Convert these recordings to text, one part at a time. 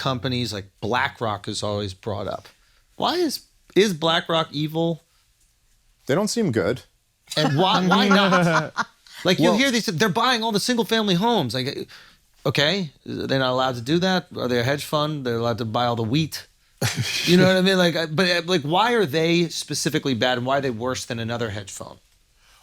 companies like BlackRock is always brought up. Why is BlackRock evil? They don't seem good. And why not? Like you hear they're buying all the single family homes. Like, okay, they're not allowed to do that. Are they a hedge fund? They're allowed to buy all the wheat. You know what I mean? But why are they specifically bad, and why are they worse than another hedge fund?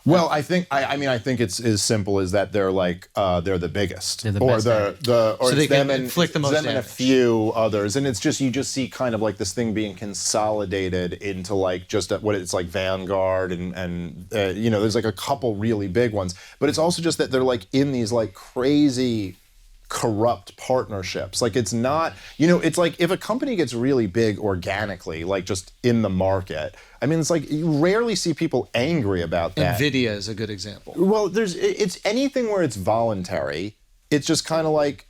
Well, I think it's as simple as that they're they're the biggest, They're the or best so they can inflict the most them and a damage. few others, and it's just you just see kind of like this thing being consolidated into like just what it's like Vanguard and you know, there's like a couple really big ones, but it's also just that they're like in these like crazy corrupt partnerships. Like it's not, you know, it's like if a company gets really big organically, like just in the market, I mean, it's like you rarely see people angry about that. Nvidia is a good example. Well, it's anything where it's voluntary. It's just kind of like,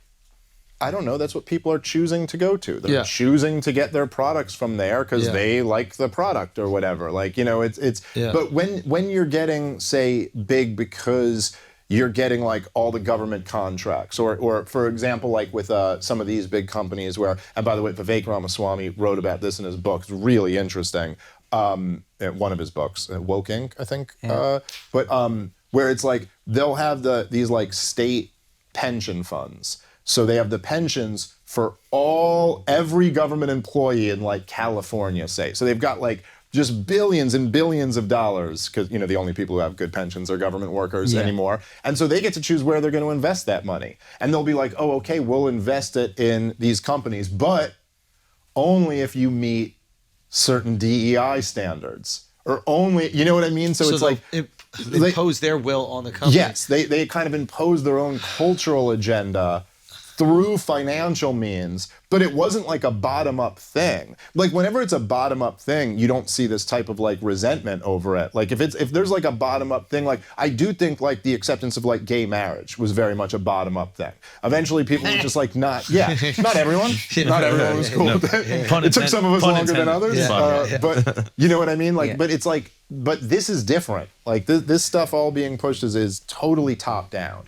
I don't know, that's what people are choosing to go to. They're choosing to get their products from there because they like the product or whatever. Like, you know, but when you're getting, say, big because you're getting like all the government contracts, or for example, like with some of these big companies where, and by the way, Vivek Ramaswamy wrote about this in his book. It's really interesting. One of his books, Woke Inc., I think. Yeah. Where it's like they'll have these like state pension funds. So they have the pensions for every government employee in like California, say. So they've got like just billions and billions of dollars, because, you know, the only people who have good pensions are government workers anymore. And so they get to choose where they're going to invest that money. And they'll be like, oh, okay, we'll invest it in these companies, but only if you meet certain DEI standards, or only, you know what I mean? So it's like impose their will on the company. Yes, they kind of impose their own cultural agenda through financial means, but it wasn't like a bottom-up thing. Like whenever it's a bottom-up thing, you don't see this type of like resentment over it. Like if there's like a bottom-up thing, like I do think like the acceptance of like gay marriage was very much a bottom-up thing. Eventually people were just like not everyone was cool with it. It took some of us longer than others, but you know what I mean? Like, but it's like, but this is different. Like this stuff all being pushed is totally top down.